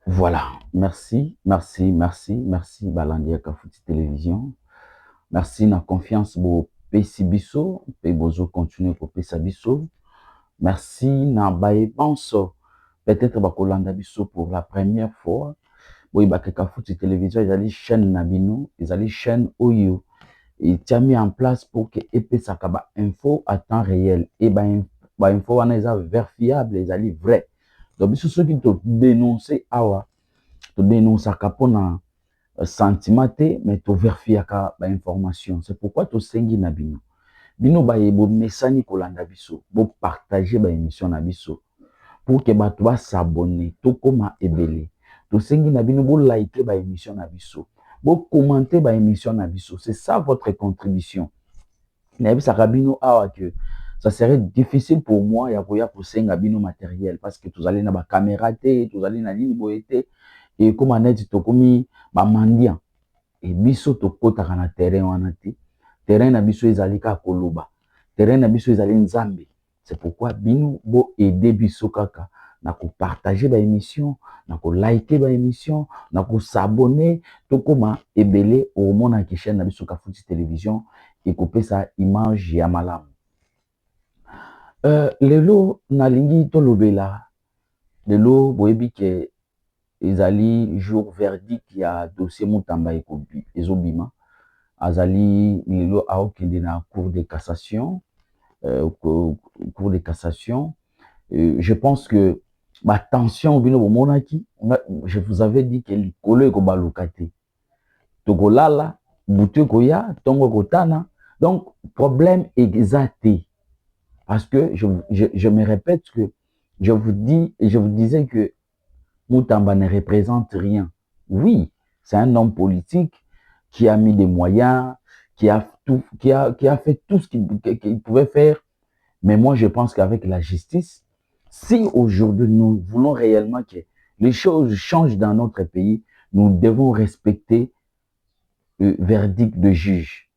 Voilà, merci, merci, merci, merci Balandia Kafuti Télévision. Merci na confiance bo pesi biso, pe bozo continuer ko pesa biso. Merci na baebanso. Peut-être bakolanda biso pour la première fois. Boy Kafuti Télévision, ils allaient chaîne Nabino, ils allaient chaîne Oyo. Et tu as mis en place pour que epesa kaba info à temps réel. Et ba info wana eza verifiable, ils allaient vrai. Donc biso ceux qui te dénoncer awa todénonçaka mpona sentiment te mais toverfiaka bainformation. C'est pourquoi tosengi na bino bino baye bomesani kolanda biso bopartage baémission na biso pour que bato basabone tokóma ebele. Tosengi na bino bolike baémission na biso bokommente baémission na biso. C'est ça votre contribution. Nayebisaka bino awa que ça serait difficile pour moi ya koya kosenga bino matériel parce que tozali na bacaméra te, tozali na nini boye te. Et comme neti tokomi bamandian et biso tokotaka na terrain wana te. Terrain na biso ezali ka koloba, terrain na biso ezali nzambe. C'est pourquoi bino bo aider biso kaka na ko partager ba émission, na ko liker ba émission, na ko s'abonner tokoma ebele au mona ki chaîne na biso Kafuti Télévision et kopesa image ya malamu. Lelo nalingi tolobela lelo boyebi ke ezali jour verdict ya dossier Mutamba ezobima azali lelo aokende na cour de cassation cour de cassation. Je pense que ma tension bino bomonaki, je vous avais dit que likolo ekobaluka te tokolala butu koya tongo kotana. Donc problème exacté parce que je me répète que je vous disais que Mutamba ne représente rien. Oui, c'est un homme politique qui a mis des moyens, qui a fait tout ce qu'il pouvait faire. Mais moi, je pense qu'avec la justice, si aujourd'hui nous voulons réellement que les choses changent dans notre pays, nous devons respecter le verdict de juge.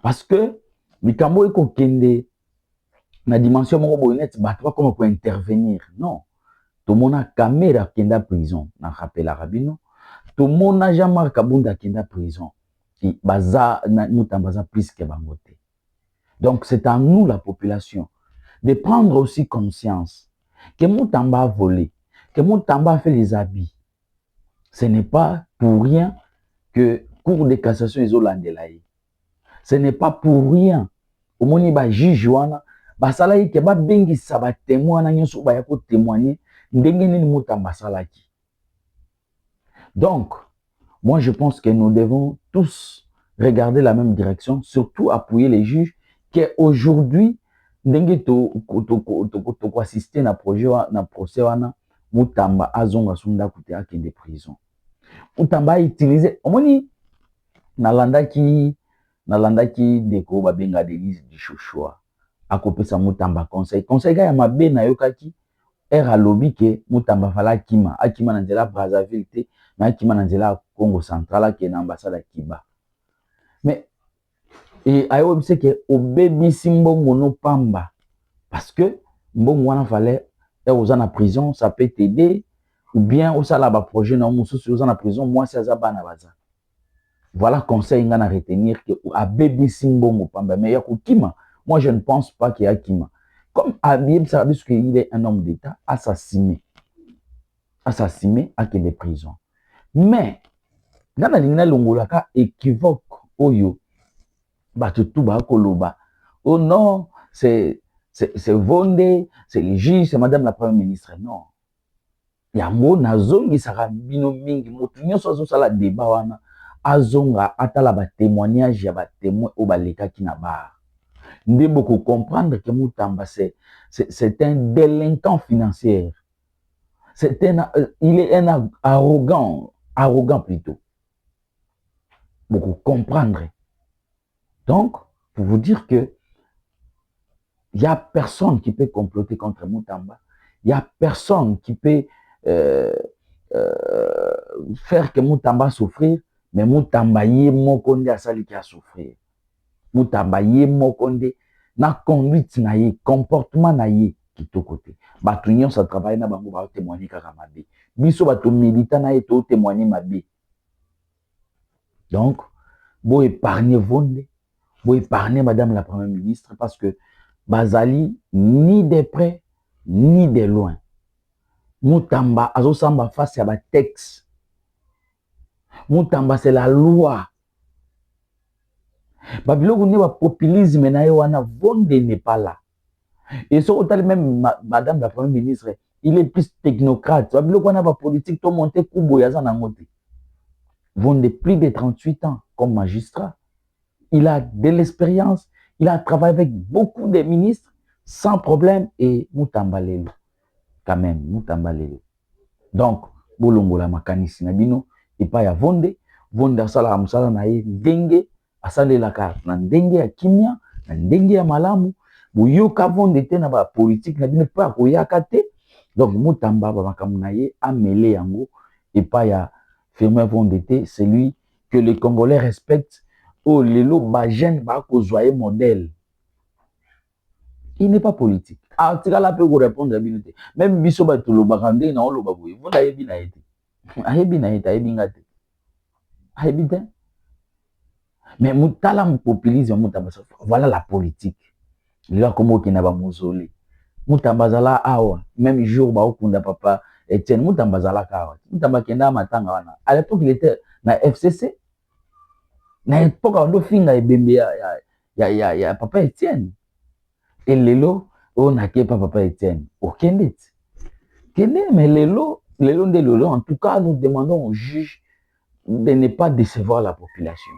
Parce que, Mikambo eko kende, na dimension moko boynet, batwa comment pour intervenir. Non. Tout le monde a caméra kenda prison. Na rappel Arabino. Tout le monde a jamais kabunda kenda prison. Qui baza na Mutamba plus que bangote. Donc c'est à nous la population de prendre aussi conscience que Mutamba a volé, que Mutamba a fait les habits. Ce n'est pas pour rien que Cour de cassation est holandais. Ce n'est pas pour rien. Au moni ba juge wana basala ke ba bengi saba témoin na nyoso ba yako témoigner ndenge nini Mutamba salaki. Donc moi je pense que nous devons tous regarder la même direction, surtout appuyer les juges que aujourd'hui ndenge to assister na projet na procès wana Mutamba azonga sunda kute akende prison. Mutamba a utilisé omoni nalandaki ndeko babenga Denise Dishoshwa akopesa Mutamba conseil ya mabe na yokaki era lobi ke Mutamba fala akima na nzela Brazzaville te na akima na nzela Congo Central ke na ambassade ya Kiba. Mais et ayo c'est que obebisi mbongo no pamba parce que mbongo wana fallait aux en prison ça peut t'aider ou bien au sala ba projet na mususu aux en prison moi c'est azaba na baza. Voilà conseil ngana retenir que abebisi mbongo pamba mais ya kokima moi je ne pense pas qu'il y a kima comme Abib Sarabis qu'il est un homme d'état assassiné à que des prisons mais ngana lingna longolaka équivoque oyo bato tout ba koloba oh non c'est Vonde, c'est le juge, c'est madame la première ministre. Non. Yango nazongi saka bino mingi motu nyonso azosala débat wana azonga atala ba témoignage ya ba témoin o balekaki na bar. Nde boko comprendre que Mutamba c'est un délinquant financier. Il est un arrogant plutôt. Beaucoup comprendre. Donc, pour vous dire que il n'y a personne qui peut comploter contre Mutamba. Il n'y a personne qui peut faire que Mutamba souffrir, mais Mutamba yé mokonde asali qui a souffrir. Mutamba yé mokonde na conduite na yé, comportement na yé, kitoko te. Bato nyonso travaille na bango ba témoigner kaka mabe. Biso bato militant na eto témoigner mabe. Donc, vous épargnez Vonde, vous épargnez Madame la Première ministre parce que Bazali, ni de près, ni de loin. Moutamba, Azosamba face à la texte. Moutamba, c'est la loi. Babylone n'est pas populisme, Vonde n'est pas là. Et ce hôtel, même Madame la Première ministre, il est plus technocrate. Babylone n'a pas politique, tout monté, Kubo, Yazan Angote. Vonde plus de 38 ans comme magistrat. Il a de l'expérience, il a travaillé avec beaucoup de ministres sans problème et Moutamba Lelo. Quand même, Moutamba Lelo. Donc, Bolongola Makanisi Nabino, et pas ya Vonde, Vonde Asala Amsala Naye, Dengue, Asale la carte, Ndenge ya Kimia, Ndenge ya Malamu, Boyoka Vonde te na ba politique Nabino, pas Koyakate. Donc, Moutamba Bamakamunaye a mêlé Yango, et pas ya Firmin Vonde te, c'est lui que les Congolais respectent. Oh, Lelo Bajen va joyeux modèle. Il n'est pas politique. Ah, tu vas peut répondre à l'habilité. Même Bisoba tout le bagandé, non, le baboué. Vous l'avez bien été. Mais Moutala mon populisme, voilà la politique. Là, comment qui n'a pas mausolé. Moutambazala awa, même jour, bah, au papa, Etienne, Moutambazala kawa. Moutambakenda matanga wana. À l'époque, il était dans FCC. Na époque on finga ebembe ya papa Etienne et lelo on a pas papa Etienne okende kende mais lelo en tout cas nous demandons au juge de ne pas décevoir la population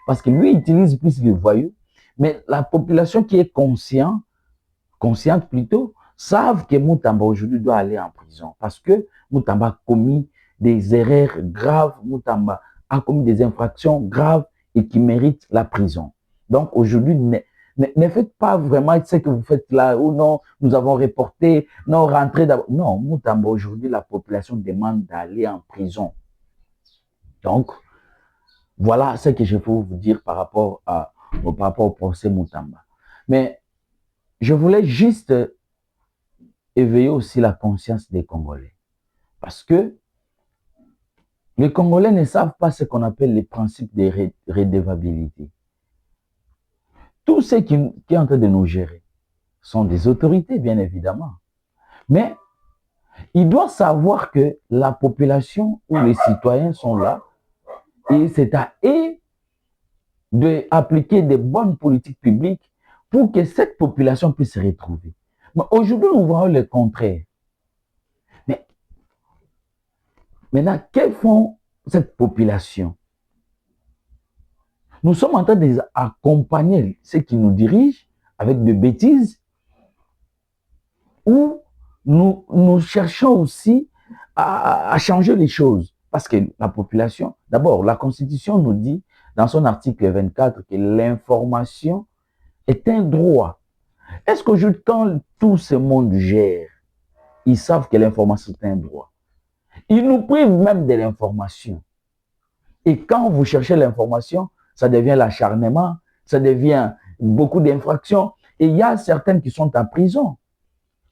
parce que lui utilise plus les voyous mais la population qui est consciente plutôt savent que Moutamba aujourd'hui doit aller en prison parce que Moutamba a commis des erreurs graves, Moutamba a commis des infractions graves et qui mérite la prison. Donc aujourd'hui, ne faites pas vraiment ce que vous faites là, ou non, nous avons reporté, non, rentrez d'abord. Non, Moutamba, aujourd'hui, la population demande d'aller en prison. Donc, voilà ce que je peux vous dire par rapport au procès Moutamba. Mais je voulais juste éveiller aussi la conscience des Congolais. Parce que les Congolais ne savent pas ce qu'on appelle les principes de redevabilité. Tous ceux qui sont en train de nous gérer sont des autorités, bien évidemment. Mais ils doivent savoir que la population ou les citoyens sont là et c'est à eux d'appliquer des bonnes politiques publiques pour que cette population puisse se retrouver. Mais aujourd'hui, nous voyons le contraire. Mais maintenant, que font cette population? Nous sommes en train d'accompagner ceux qui nous dirigent avec des bêtises ou nous cherchons aussi à changer les choses. Parce que la population, d'abord, la Constitution nous dit dans son article 24 que l'information est un droit. Est-ce qu'aujourd'hui, quand tout ce monde gère, ils savent que l'information est un droit? Ils nous privent même de l'information. Et quand vous cherchez l'information, ça devient l'acharnement, ça devient beaucoup d'infractions. Et il y a certaines qui sont en prison,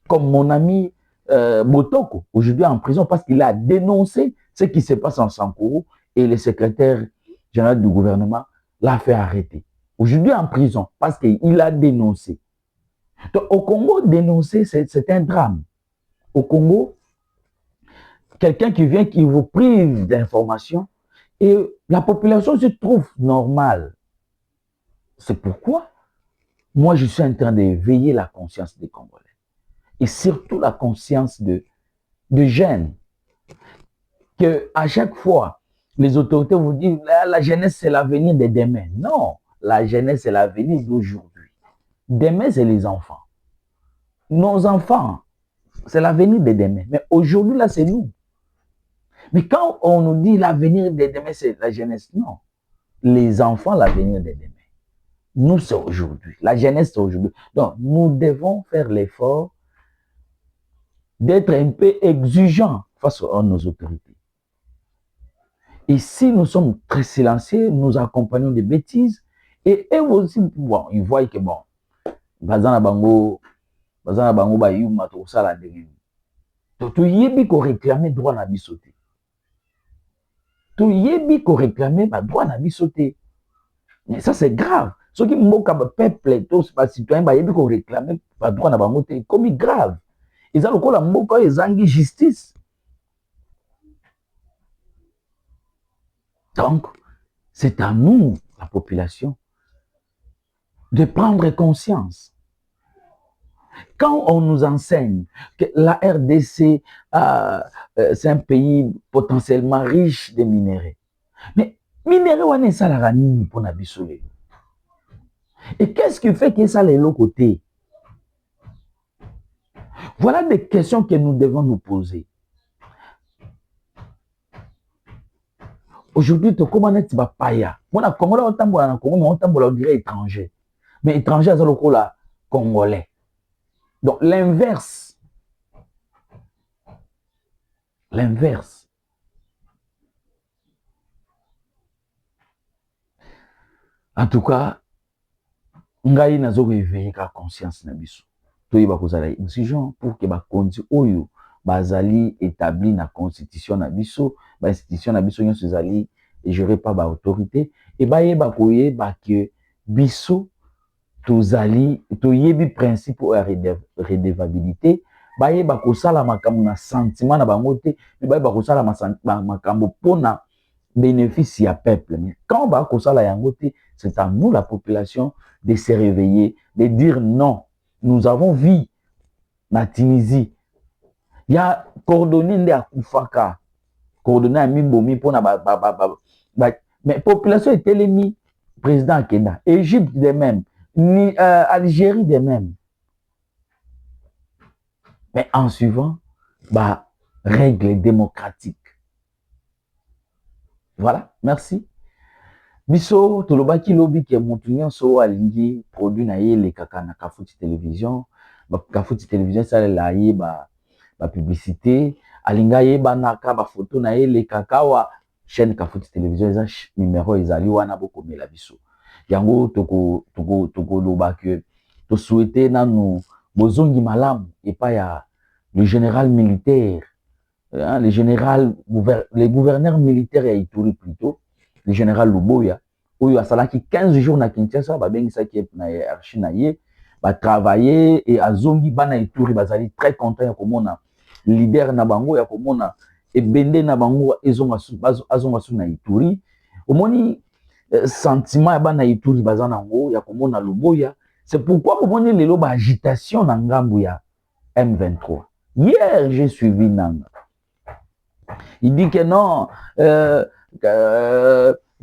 comme mon ami Botoko, aujourd'hui en prison parce qu'il a dénoncé ce qui se passe en Sankourou et le secrétaire général du gouvernement l'a fait arrêter. Aujourd'hui en prison parce qu'il a dénoncé. Donc, au Congo, dénoncer, c'est un drame. Au Congo, quelqu'un qui vient, qui vous prive d'informations, et la population se trouve normale. C'est pourquoi moi, je suis en train de veiller la conscience des Congolais. Et surtout la conscience de jeunes. Que à chaque fois, les autorités vous disent la jeunesse, c'est l'avenir de demain. Non, la jeunesse, c'est l'avenir d'aujourd'hui. Demain, c'est les enfants. Nos enfants, c'est l'avenir de demain. Mais aujourd'hui, là, c'est nous. Mais quand on nous dit l'avenir de demain, c'est la jeunesse, non. Les enfants, l'avenir de demain. Nous, c'est aujourd'hui. La jeunesse, c'est aujourd'hui. Donc, nous devons faire l'effort d'être un peu exigeants face à nos autorités. Et si nous sommes très silencieux, nous accompagnons des bêtises, et eux aussi, bon, ils voient que bon, Bazana Bango, bazana bango ba yuma to sala ndenge. To yebi ko réclamer droit na biso te. To yebi ko réclamer ba droit na biso te. Mais ça c'est grave. Ce qui mboka ba peuple tous ba citoyen ba yebi ko réclamer ba droit na bango te comme grave. Ils ont la mboka ezangi justice. Donc c'est à nous la population de prendre conscience. Quand on nous enseigne que la RDC, c'est un pays potentiellement riche de minéraux, mais minéraux, on est ça la ranine pour n'abissoler. Et qu'est-ce qui fait que ça, les l'autre côté? Voilà des questions que nous devons nous poser. Aujourd'hui, comment est-ce que tu paya? Moi, Congo, là, on dirait étranger. Mais étranger, c'est le coup là, congolais. Donc, l'inverse. L'inverse. En tout cas, ngai nazo réveiller ka conscience na biso. Toyeba kozala exigeant pour que ba kondi oyo bazali établi na constitution na biso, ba institution na biso nyonso ezali géré par ba autorité et ba yeba koyeba que biso tozali toyebi principe ya redevabilité, ba yeba kosala makambo na sentiment na bango te, ba yeba kosala makambo pona bénéfice à peuple. Mais quand on va kosala yango te, c'est à nous la population de se réveiller, de dire non. Nous avons vu na Tunisie. Il y a coordonné de Akoufaka, coordonné à Mibomi pour mais population est élémie, président Kenya, Égypte de même, Algérie de même. Mais en suivant, règles démocratiques. Voilà, merci. Biso tolobaki lobi ke mutu nyonso alingi produit na ye le kaka na Kafuti télévision, Kafuti télévision ça la ye ba publicité, alinga ye ba naka ba photo na ye le kaka wa chaîne Kafuti télévision eza numéro ezali wana bokomela biso. Yango toko loba ke to souhaiter nanu bozongi malamu et pas ya le général militaire, hein, les gouverneurs militaires ya Ituri plutôt. Le général Luboya, où il a salaki 15 jours na Kinshasa, ça qui est na hiérarchie na ye, travailler et à Zongi bana Ituri bazali très content ya komona leader na bango ya komona et bende na bango azonga su na Ituri. Omoni sentiment ya bana Ituri bazana ngo ya komona Luboya, c'est pourquoi omoni lelo ba agitation na ngambu ya M23. Hier, j'ai suivi Nanga. Il dit que non,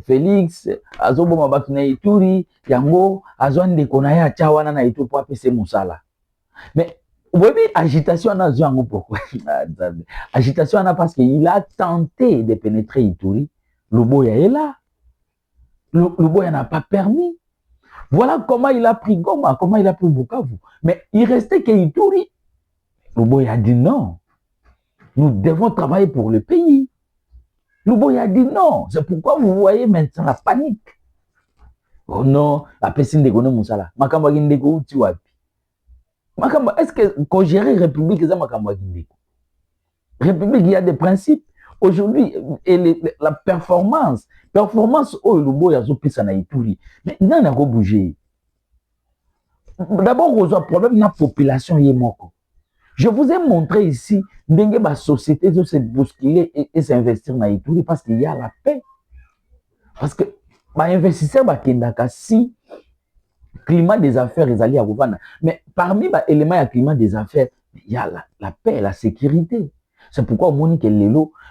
Félix azoboma bato na Ituri yango azwande kona ya chawana na Ituri pour apesa musala. Mais oui, agitation na yango pourquoi? Agitation na parce qu'il a tenté de pénétrer Ituri. Luboya est là. Luboya n'a pas permis. Voilà comment il a pris Goma, comment il a pris Bukavu. Mais il restait que Ituri. Luboya a dit non. Nous devons travailler pour le pays. Luboya a dit non. C'est pourquoi vous voyez maintenant la panique. Oh non, la personne de Gono Moussala. Makamba Gindeko uti wapi. Makamba, est-ce que quand gérer République, c'est Makamba Gindeko? République, il y a des principes. Aujourd'hui, la performance oh Luboya zopesa na Ituri. Mais non, n'a pas bougé. D'abord, on a un problème dans la population yemoko. Je vous ai montré ici que la société doit se bousculer et s'investir dans Ituri parce qu'il y a la paix. Parce que les investisseurs si le climat des affaires est allé à Gouvana. Mais parmi les éléments du climat des affaires, il y a la paix, la sécurité. C'est pourquoi on dit que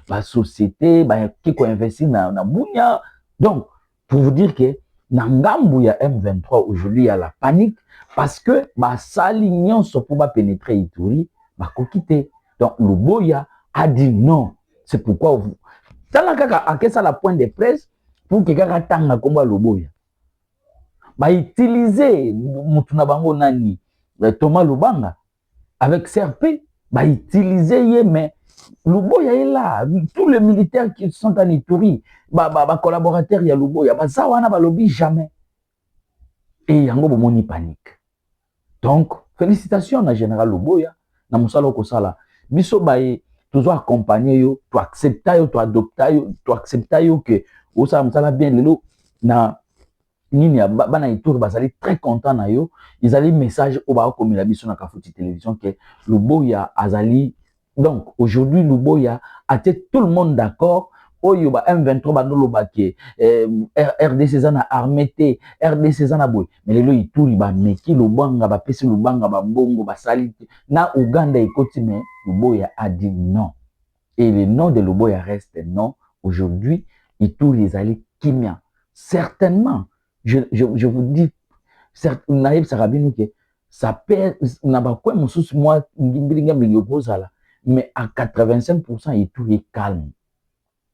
la société qui investit dans Mounia. Donc, pour vous dire que dans Ngambu, il y a M23 aujourd'hui, il y a la panique parce que sa ligne pour pénétrer Ituri. Donc, Luboya a dit non. C'est pourquoi vous. Ça a la point de presse pour que quelqu'un tanga comme Luboya. Utiliser Mutunabango Nani, Thomas Lubanga, avec CRP, utiliser mais Luboya est là. Tous les militaires qui sont en Ituri, collaborateurs, il y a Luboya, ça, on n'a pas lobby jamais. Et il y a une panique. Donc, félicitations na général Luboya na musala ko sala biso baye toujours accompagner yo to accepter yo to accepter yo que o sala musala bien lelo na nini bana ituri bazali très content na yo ils allaient message au ba comme la biso na Kafuti télévision que Luboya azali donc aujourd'hui Luboya a tout le monde d'accord oyo ba M23 bandolo bake RDC zana armée te RDC zana boy mais lelo ituri ba meki lobanga ba pesi lobanga ba mbongo ba sali na Uganda ekoti mais Luboya a dit non et le nom de Luboya reste non aujourd'hui ituri ezali kimia certainement je vous dis naïb sarabino que ça perd na ba quoi mususu moi ngimbilinga mbingo kozala mais à 85% ituri est calme.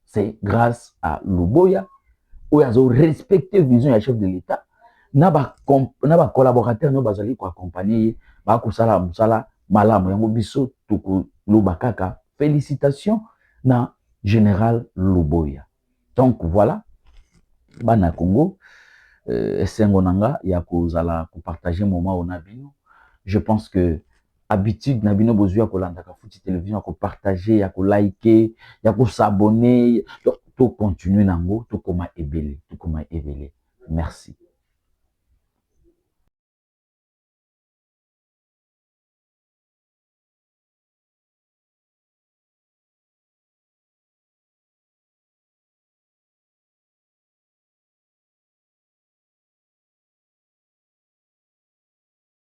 C'est grâce à Luboya où ils ont respecté la vision du chef de l'État. Na ba collaborateur no bazali ko accompagner ba ko sala musala malamu yango biso tuku lobakaka. Félicitations na général Luboya. Donc voilà bana Congo esengo nanga ya kozala ko partager moment on a bino. Je pense que habitude na bino bozwa kolanda Kafuti télévision ko partager ya ko liker ya ko s'abonner to continuer nango to koma ebele